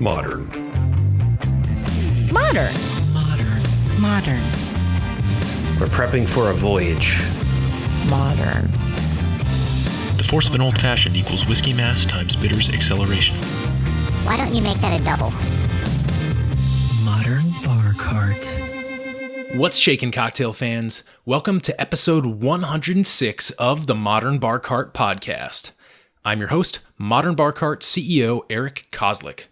Modern. Modern. Modern. Modern. We're prepping for a voyage. Modern. The force of an old-fashioned equals whiskey mass times bitters acceleration. Why don't you make that a double? Modern bar cart. What's shaking, cocktail fans? Welcome to episode 106 of the Modern Bar Cart podcast. I'm your host, Modern Bar Cart CEO Eric Kozlik.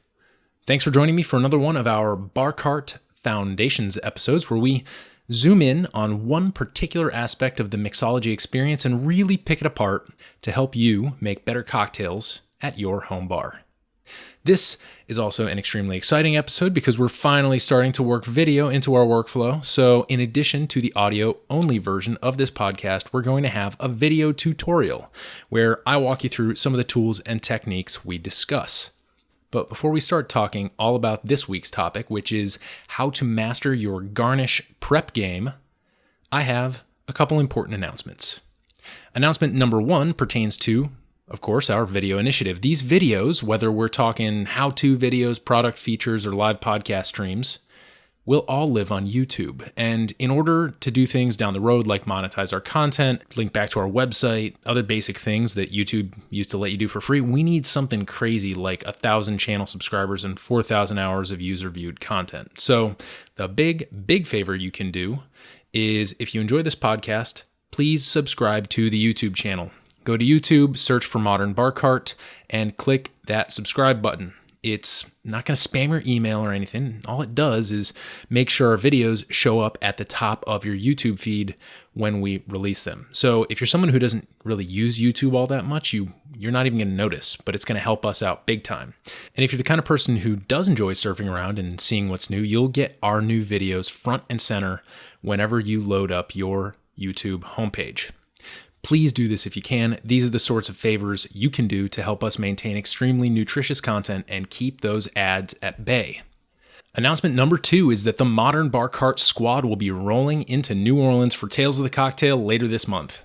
Thanks for joining me for another one of our Bar Cart Foundations episodes where we zoom in on one particular aspect of the mixology experience and really pick it apart to help you make better cocktails at your home bar. This is also an extremely exciting episode because we're finally starting to work video into our workflow. So in addition to the audio-only version of this podcast, we're going to have a video tutorial where I walk you through some of the tools and techniques we discuss. But before we start talking all about this week's topic, which is how to master your garnish prep game, I have a couple important announcements. Announcement number one pertains to, of course, our video initiative. These videos, whether we're talking how-to videos, product features, or live podcast streams, will all live on YouTube. And in order to do things down the road, like monetize our content, link back to our website, other basic things that YouTube used to let you do for free, we need something crazy like 1,000 channel subscribers and 4,000 hours of user-viewed content. So the big favor you can do is, if you enjoy this podcast, please subscribe to the YouTube channel. Go to YouTube, search for Modern Bar Cart, and click that subscribe button. It's not going to spam your email or anything. All it does is make sure our videos show up at the top of your YouTube feed when we release them. So if you're someone who doesn't really use YouTube all that much, you're not even going to notice, but it's going to help us out big time. And if you're the kind of person who does enjoy surfing around and seeing what's new, you'll get our new videos front and center whenever you load up your YouTube homepage. Please do this if you can. These are the sorts of favors you can do to help us maintain extremely nutritious content and keep those ads at bay. Announcement number two is that the Modern Bar Cart squad will be rolling into New Orleans for Tales of the Cocktail later this month.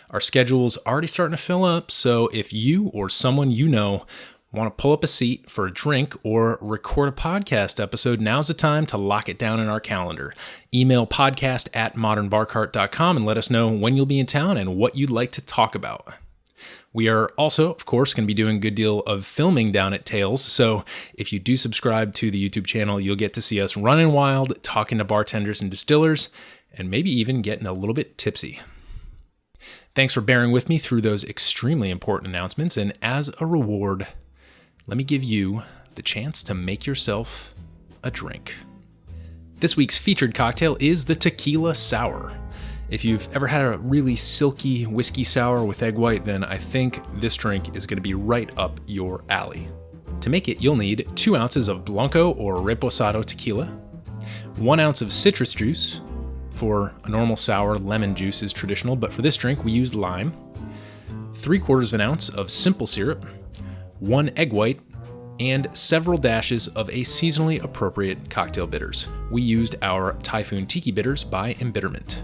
Our schedule's already starting to fill up, so if you or someone you know want to pull up a seat for a drink or record a podcast episode, now's the time to lock it down in our calendar. Email podcast@modernbarcart.com and let us know when you'll be in town and what you'd like to talk about. We are also, of course, going to be doing a good deal of filming down at Tales, so if you do subscribe to the YouTube channel, you'll get to see us running wild, talking to bartenders and distillers, and maybe even getting a little bit tipsy. Thanks for bearing with me through those extremely important announcements, and as a reward, let me give you the chance to make yourself a drink. This week's featured cocktail is the Tequila Sour. If you've ever had a really silky whiskey sour with egg white, then I think this drink is going to be right up your alley. To make it, you'll need 2 ounces of Blanco or Reposado tequila, 1 ounce of citrus juice. For a normal sour, lemon juice is traditional, but for this drink, we used lime, 3/4 of an ounce of simple syrup, 1 egg white, and several dashes of a seasonally appropriate cocktail bitters. We used our Typhoon Tiki bitters by Embitterment.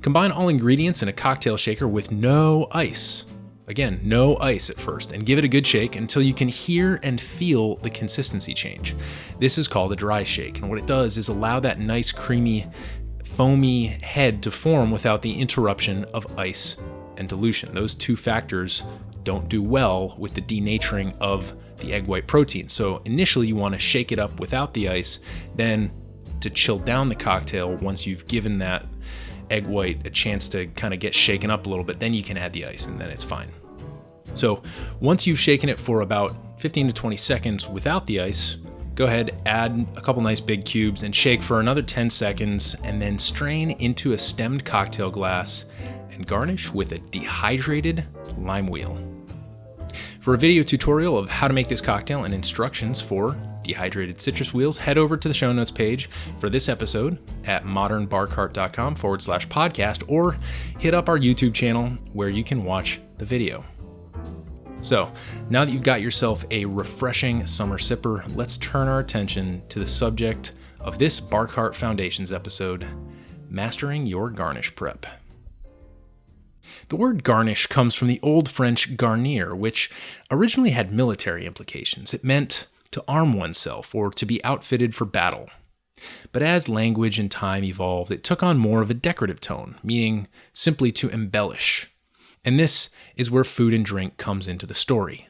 Combine all ingredients in a cocktail shaker with no ice. Again, no ice at first, and give it a good shake until you can hear and feel the consistency change. This is called a dry shake, and what it does is allow that nice creamy, foamy head to form without the interruption of ice and dilution. Those two factors don't do well with the denaturing of the egg white protein. So initially you want to shake it up without the ice, then to chill down the cocktail once you've given that egg white a chance to kind of get shaken up a little bit, then you can add the ice and then it's fine. So once you've shaken it for about 15 to 20 seconds without the ice, go ahead, add a couple nice big cubes and shake for another 10 seconds and then strain into a stemmed cocktail glass and garnish with a dehydrated lime wheel. For a video tutorial of how to make this cocktail and instructions for dehydrated citrus wheels, head over to the show notes page for this episode at modernbarcart.com/podcast or hit up our YouTube channel where you can watch the video. So now that you've got yourself a refreshing summer sipper, let's turn our attention to the subject of this Bar Cart Foundations episode, mastering your garnish prep. The word garnish comes from the Old French garnir, which originally had military implications. It meant to arm oneself or to be outfitted for battle. But as language and time evolved, it took on more of a decorative tone, meaning simply to embellish. And this is where food and drink comes into the story.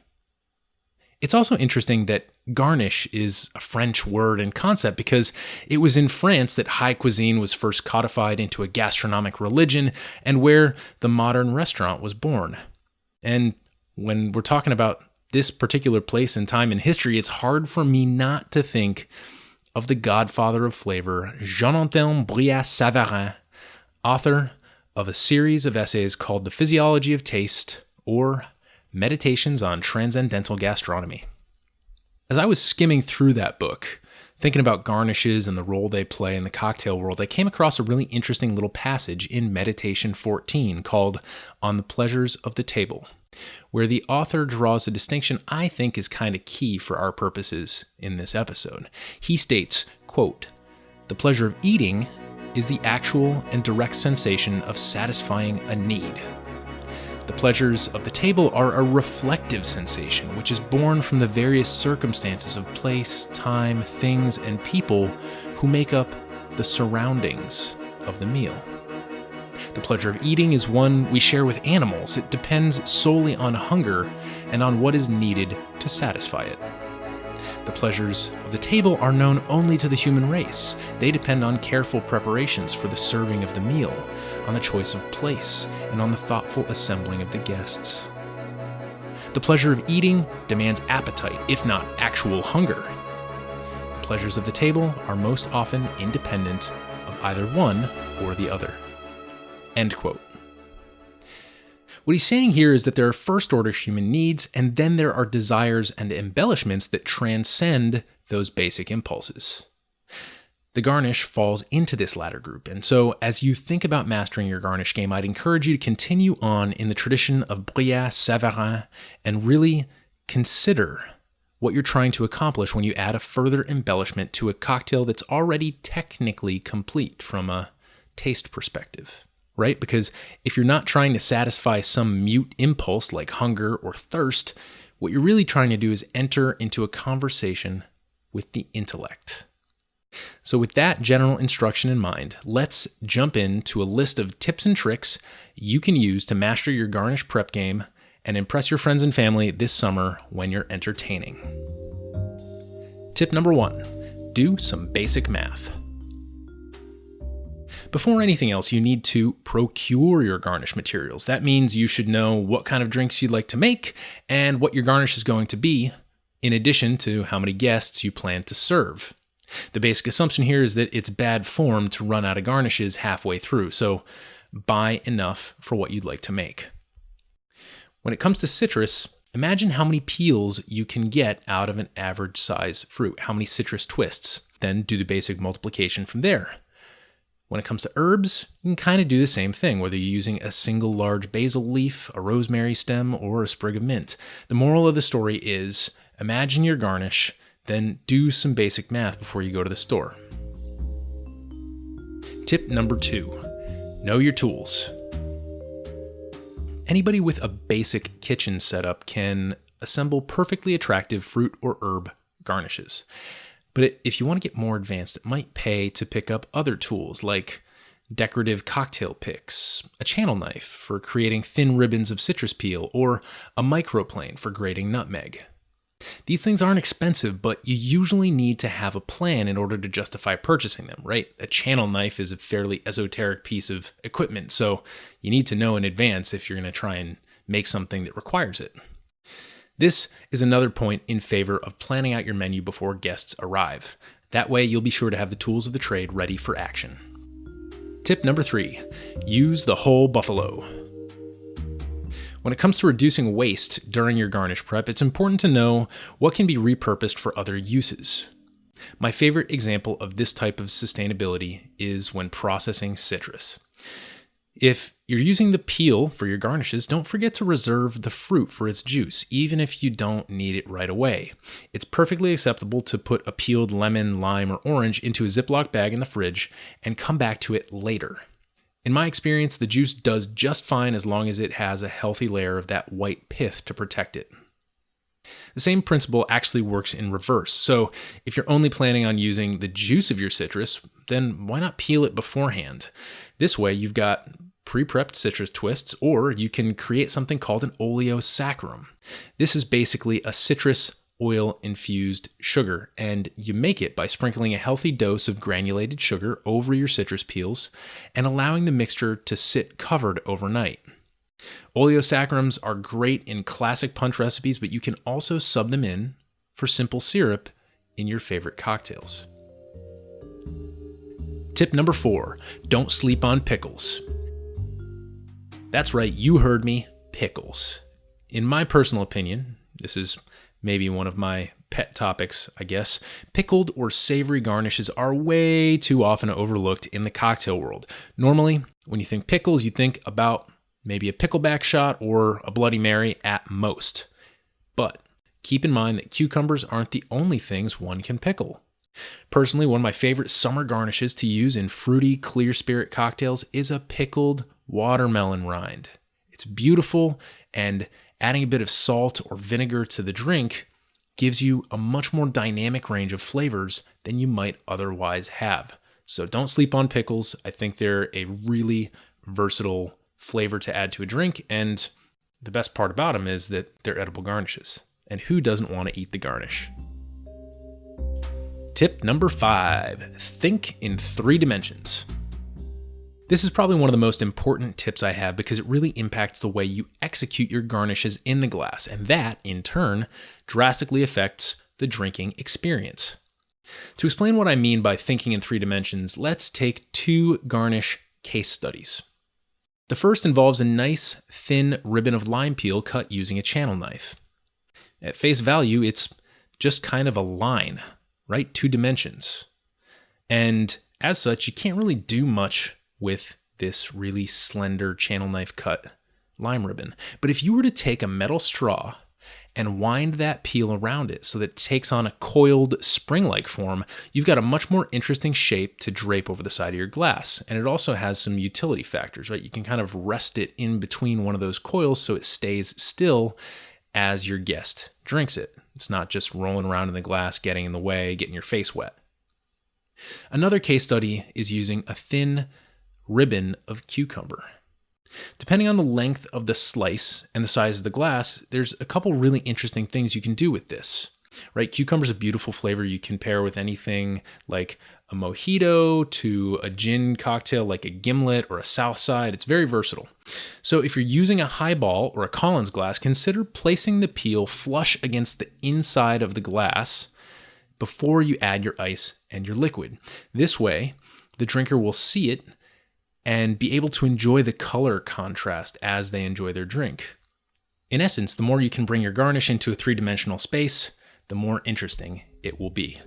It's also interesting that garnish is a French word and concept because it was in France that high cuisine was first codified into a gastronomic religion and where the modern restaurant was born. And when we're talking about this particular place and time in history, it's hard for me not to think of the godfather of flavor, Jean-Antoine Brillat-Savarin, author of a series of essays called The Physiology of Taste, or Meditations on Transcendental Gastronomy. As I was skimming through that book, thinking about garnishes and the role they play in the cocktail world, I came across a really interesting little passage in Meditation 14 called On the Pleasures of the Table, where the author draws a distinction I think is kind of key for our purposes in this episode. He states, quote, "The pleasure of eating is the actual and direct sensation of satisfying a need. The pleasures of the table are a reflective sensation, which is born from the various circumstances of place, time, things, and people who make up the surroundings of the meal. The pleasure of eating is one we share with animals. It depends solely on hunger and on what is needed to satisfy it. The pleasures of the table are known only to the human race. They depend on careful preparations for the serving of the meal, on the choice of place, and on the thoughtful assembling of the guests. The pleasure of eating demands appetite, if not actual hunger. The pleasures of the table are most often independent of either one or the other." End quote. What he's saying here is that there are first-order human needs, and then there are desires and embellishments that transcend those basic impulses. The garnish falls into this latter group, and so as you think about mastering your garnish game, I'd encourage you to continue on in the tradition of Brillat-Savarin and really consider what you're trying to accomplish when you add a further embellishment to a cocktail that's already technically complete from a taste perspective. Right? Because if you're not trying to satisfy some mute impulse like hunger or thirst, what you're really trying to do is enter into a conversation with the intellect. So with that general instruction in mind, let's jump into a list of tips and tricks you can use to master your garnish prep game and impress your friends and family this summer when you're entertaining. Tip number 1, do some basic math. Before anything else, you need to procure your garnish materials. That means you should know what kind of drinks you'd like to make and what your garnish is going to be, in addition to how many guests you plan to serve. The basic assumption here is that it's bad form to run out of garnishes halfway through, so buy enough for what you'd like to make. When it comes to citrus, imagine how many peels you can get out of an average size fruit, how many citrus twists. Then do the basic multiplication from there. When it comes to herbs, you can kind of do the same thing, whether you're using a single large basil leaf, a rosemary stem, or a sprig of mint. The moral of the story is, imagine your garnish, then do some basic math before you go to the store. Tip number 2, know your tools. Anybody with a basic kitchen setup can assemble perfectly attractive fruit or herb garnishes. But if you want to get more advanced, it might pay to pick up other tools like decorative cocktail picks, a channel knife for creating thin ribbons of citrus peel, or a microplane for grating nutmeg. These things aren't expensive, but you usually need to have a plan in order to justify purchasing them, right? A channel knife is a fairly esoteric piece of equipment, so you need to know in advance if you're going to try and make something that requires it. This is another point in favor of planning out your menu before guests arrive. That way, you'll be sure to have the tools of the trade ready for action. Tip number 3, use the whole buffalo. When it comes to reducing waste during your garnish prep, it's important to know what can be repurposed for other uses. My favorite example of this type of sustainability is when processing citrus. If you're using the peel for your garnishes, don't forget to reserve the fruit for its juice, even if you don't need it right away. It's perfectly acceptable to put a peeled lemon, lime, or orange into a Ziploc bag in the fridge and come back to it later. In my experience, the juice does just fine as long as it has a healthy layer of that white pith to protect it. The same principle actually works in reverse. So if you're only planning on using the juice of your citrus, then why not peel it beforehand? This way you've got pre-prepped citrus twists, or you can create something called an oleosaccharum. This is basically a citrus oil-infused sugar, and you make it by sprinkling a healthy dose of granulated sugar over your citrus peels and allowing the mixture to sit covered overnight. Oleosaccharums are great in classic punch recipes, but you can also sub them in for simple syrup in your favorite cocktails. Tip number 4, don't sleep on pickles. That's right, you heard me, pickles. In my personal opinion, this is maybe one of my pet topics, I guess, pickled or savory garnishes are way too often overlooked in the cocktail world. Normally, when you think pickles, you think about maybe a pickleback shot or a Bloody Mary at most. But keep in mind that cucumbers aren't the only things one can pickle. Personally, one of my favorite summer garnishes to use in fruity, clear spirit cocktails is a pickled watermelon rind. It's beautiful, and adding a bit of salt or vinegar to the drink gives you a much more dynamic range of flavors than you might otherwise have. So don't sleep on pickles. I think they're a really versatile flavor to add to a drink, and the best part about them is that they're edible garnishes. And who doesn't want to eat the garnish? Tip number 5, think in 3 dimensions. This is probably one of the most important tips I have because it really impacts the way you execute your garnishes in the glass, and that, in turn, drastically affects the drinking experience. To explain what I mean by thinking in 3 dimensions, let's take 2 garnish case studies. The first involves a nice, thin ribbon of lime peel cut using a channel knife. At face value, it's just kind of a line, right? 2 dimensions. And as such, you can't really do much with this really slender channel knife cut lime ribbon. But if you were to take a metal straw and wind that peel around it so that it takes on a coiled spring-like form, you've got a much more interesting shape to drape over the side of your glass. And it also has some utility factors, right? You can kind of rest it in between one of those coils so it stays still as your guest drinks it. It's not just rolling around in the glass, getting in the way, getting your face wet. Another case study is using a thin ribbon of cucumber. Depending on the length of the slice and the size of the glass, there's a couple really interesting things you can do with this, right? Cucumber's a beautiful flavor you can pair with anything like a mojito to a gin cocktail like a gimlet or a Southside. It's very versatile. So if you're using a highball or a Collins glass, consider placing the peel flush against the inside of the glass before you add your ice and your liquid. This way, the drinker will see it and be able to enjoy the color contrast as they enjoy their drink. In essence, the more you can bring your garnish into a 3-dimensional space, the more interesting it will be.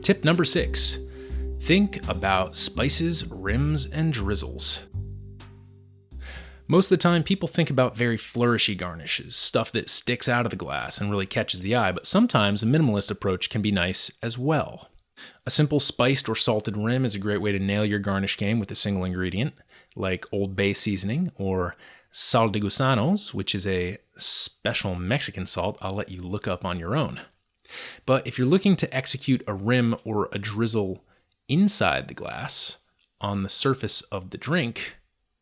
Tip number 6, think about spices, rims, and drizzles. Most of the time, people think about very flourishy garnishes, stuff that sticks out of the glass and really catches the eye, but sometimes a minimalist approach can be nice as well. A simple spiced or salted rim is a great way to nail your garnish game with a single ingredient, like Old Bay seasoning or sal de gusanos, which is a special Mexican salt I'll let you look up on your own. But if you're looking to execute a rim or a drizzle inside the glass on the surface of the drink,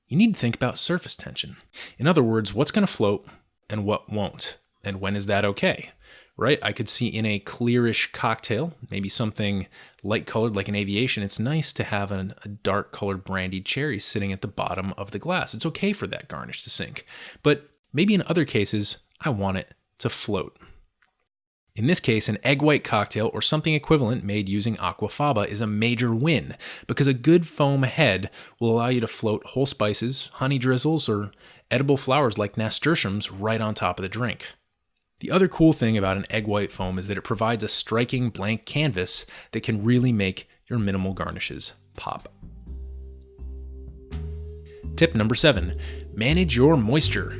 you need to think about surface tension. In other words, what's going to float and what won't, and when is that okay? Right? I could see in a clearish cocktail, maybe something light colored like an aviation, it's nice to have a dark colored brandied cherry sitting at the bottom of the glass. It's okay for that garnish to sink. But maybe in other cases, I want it to float. In this case, an egg white cocktail or something equivalent made using aquafaba is a major win because a good foam head will allow you to float whole spices, honey drizzles, or edible flowers like nasturtiums right on top of the drink. The other cool thing about an egg white foam is that it provides a striking blank canvas that can really make your minimal garnishes pop. Tip number 7, manage your moisture.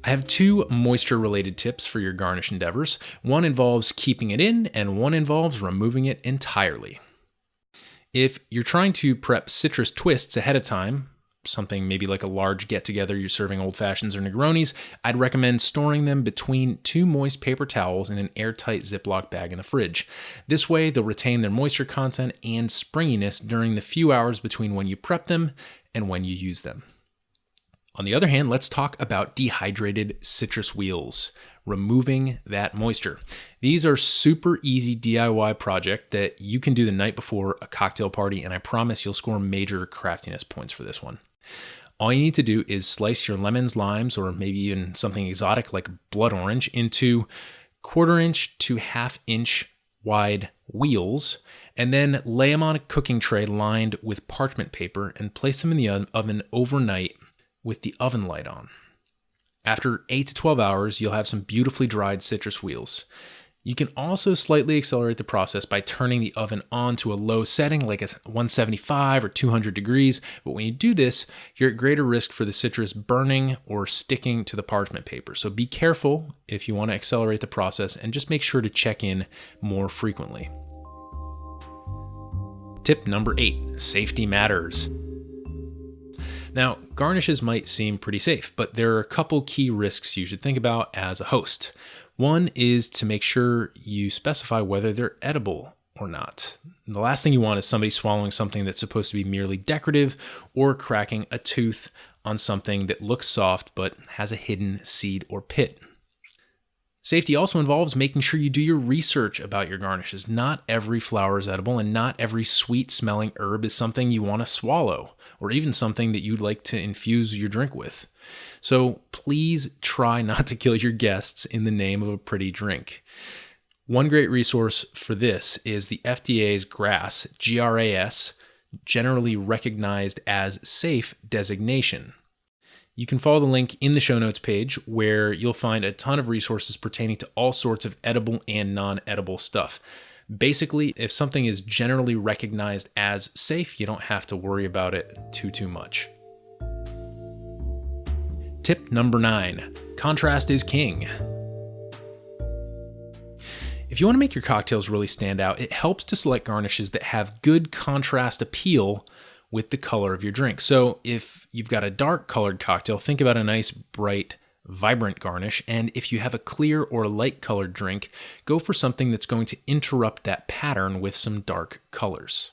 I have 2 moisture-related tips for your garnish endeavors. One involves keeping it in, and one involves removing it entirely. If you're trying to prep citrus twists ahead of time, something maybe like a large get-together, you're serving old fashions or Negronis, I'd recommend storing them between 2 moist paper towels in an airtight Ziploc bag in the fridge. This way, they'll retain their moisture content and springiness during the few hours between when you prep them and when you use them. On the other hand, let's talk about dehydrated citrus wheels, removing that moisture. These are super easy DIY project that you can do the night before a cocktail party, and I promise you'll score major craftiness points for this one. All you need to do is slice your lemons, limes, or maybe even something exotic like blood orange into 1/4 inch to 1/2 inch wide wheels, and then lay them on a cooking tray lined with parchment paper and place them in the oven overnight with the oven light on. After 8 to 12 hours, you'll have some beautifully dried citrus wheels. You can also slightly accelerate the process by turning the oven on to a low setting, like 175 or 200 degrees. But when you do this, you're at greater risk for the citrus burning or sticking to the parchment paper. So be careful if you want to accelerate the process, and just make sure to check in more frequently. Tip number 8, safety matters. Now, garnishes might seem pretty safe, but there are a couple key risks you should think about as a host. One is to make sure you specify whether they're edible or not. The last thing you want is somebody swallowing something that's supposed to be merely decorative, or cracking a tooth on something that looks soft but has a hidden seed or pit. Safety also involves making sure you do your research about your garnishes. Not every flower is edible, and not every sweet-smelling herb is something you want to swallow, or even something that you'd like to infuse your drink with. So please try not to kill your guests in the name of a pretty drink. One great resource for this is the FDA's GRAS, G-R-A-S, generally recognized as safe designation. You can follow the link in the show notes page, where you'll find a ton of resources pertaining to all sorts of edible and non-edible stuff. Basically, if something is generally recognized as safe, you don't have to worry about it too much. Tip number 9, contrast is king. If you want to make your cocktails really stand out, it helps to select garnishes that have good contrast appeal with the color of your drink. So if you've got a dark colored cocktail, think about a nice, bright, vibrant garnish. And if you have a clear or light colored drink, go for something that's going to interrupt that pattern with some dark colors.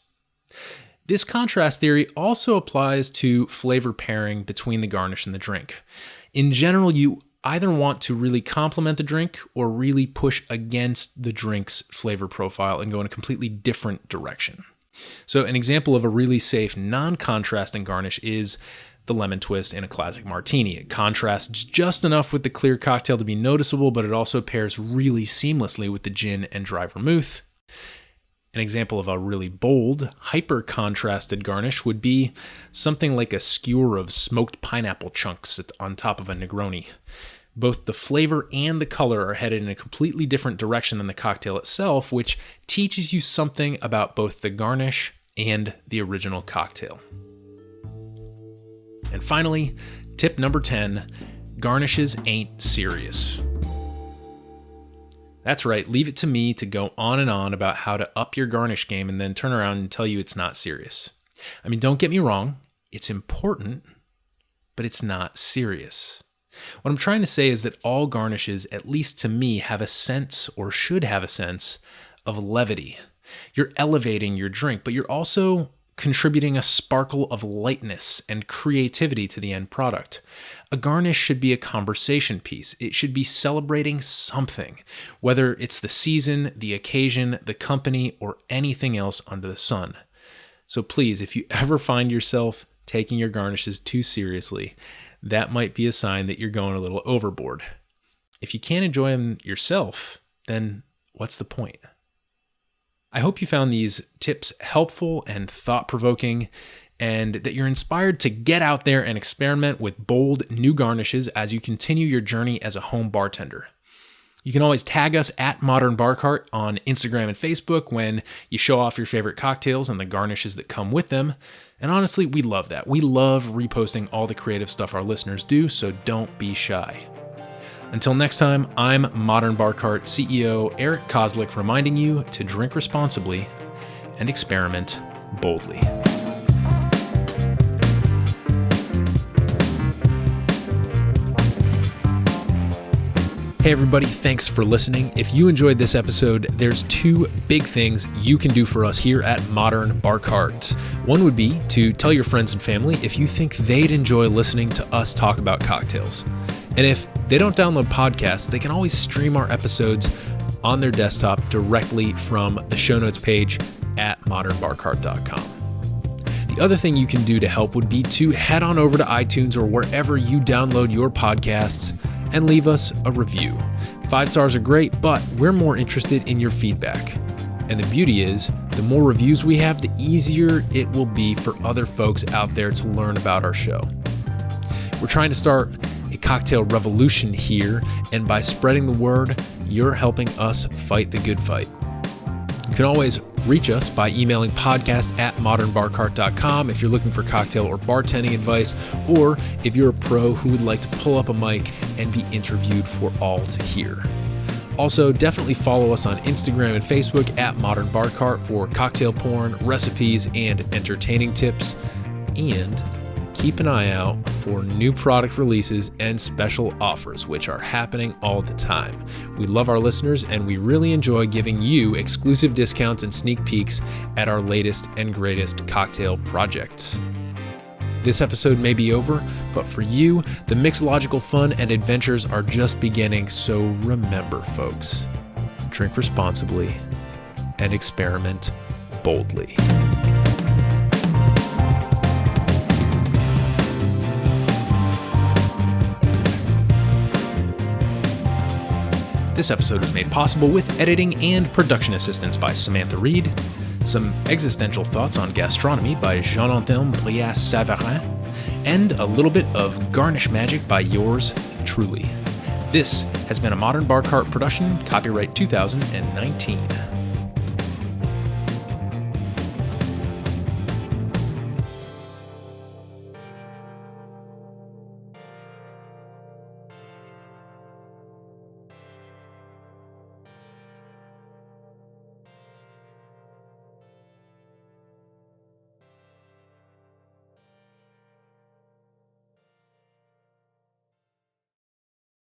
This contrast theory also applies to flavor pairing between the garnish and the drink. In general, you either want to really complement the drink or really push against the drink's flavor profile and go in a completely different direction. So an example of a really safe non-contrasting garnish is the lemon twist in a classic martini. It contrasts just enough with the clear cocktail to be noticeable, but it also pairs really seamlessly with the gin and dry vermouth. An example of a really bold, hyper-contrasted garnish would be something like a skewer of smoked pineapple chunks on top of a Negroni. Both the flavor and the color are headed in a completely different direction than the cocktail itself, which teaches you something about both the garnish and the original cocktail. And finally, tip number 10, garnishes ain't serious. That's right, leave it to me to go on and on about how to up your garnish game and then turn around and tell you it's not serious. I mean, don't get me wrong, it's important, but it's not serious. What I'm trying to say is that all garnishes, at least to me, have a sense, or should have a sense, of levity. You're elevating your drink, but you're also contributing a sparkle of lightness and creativity to the end product. A garnish should be a conversation piece. It should be celebrating something, whether it's the season, the occasion, the company, or anything else under the sun. So please, if you ever find yourself taking your garnishes too seriously, that might be a sign that you're going a little overboard. If you can't enjoy them yourself, then what's the point? I hope you found these tips helpful and thought-provoking, and that you're inspired to get out there and experiment with bold new garnishes as you continue your journey as a home bartender. You can always tag us at Modern Bar Cart on Instagram and Facebook when you show off your favorite cocktails and the garnishes that come with them. And honestly, we love that. We love reposting all the creative stuff our listeners do, so don't be shy. Until next time, I'm Modern Bar Cart CEO Eric Kozlik, reminding you to drink responsibly and experiment boldly. Hey everybody, thanks for listening. If you enjoyed this episode, there's two big things you can do for us here at Modern Bar Cart. One would be to tell your friends and family if you think they'd enjoy listening to us talk about cocktails. And if they don't download podcasts, they can always stream our episodes on their desktop directly from the show notes page at modernbarcart.com. The other thing you can do to help would be to head on over to iTunes or wherever you download your podcasts and leave us a review. 5 stars are great, but we're more interested in your feedback. And the beauty is, the more reviews we have, the easier it will be for other folks out there to learn about our show. We're trying to start a cocktail revolution here, and by spreading the word, you're helping us fight the good fight. You can always reach us by emailing podcast@modernbarcart.com if you're looking for cocktail or bartending advice, or if you're a pro who would like to pull up a mic and be interviewed for all to hear. Also, definitely follow us on Instagram and Facebook at Modern Bar Cart for cocktail porn, recipes, and entertaining tips. And keep an eye out for new product releases and special offers, which are happening all the time. We love our listeners, and we really enjoy giving you exclusive discounts and sneak peeks at our latest and greatest cocktail projects. This episode may be over, but for you, the mixological fun and adventures are just beginning, so remember, folks, drink responsibly and experiment boldly. This episode was made possible with editing and production assistance by Samantha Reed, some existential thoughts on gastronomy by Jean-Antoine Brias-Savarin, and a little bit of garnish magic by yours truly. This has been a Modern Bar Cart production, copyright 2019.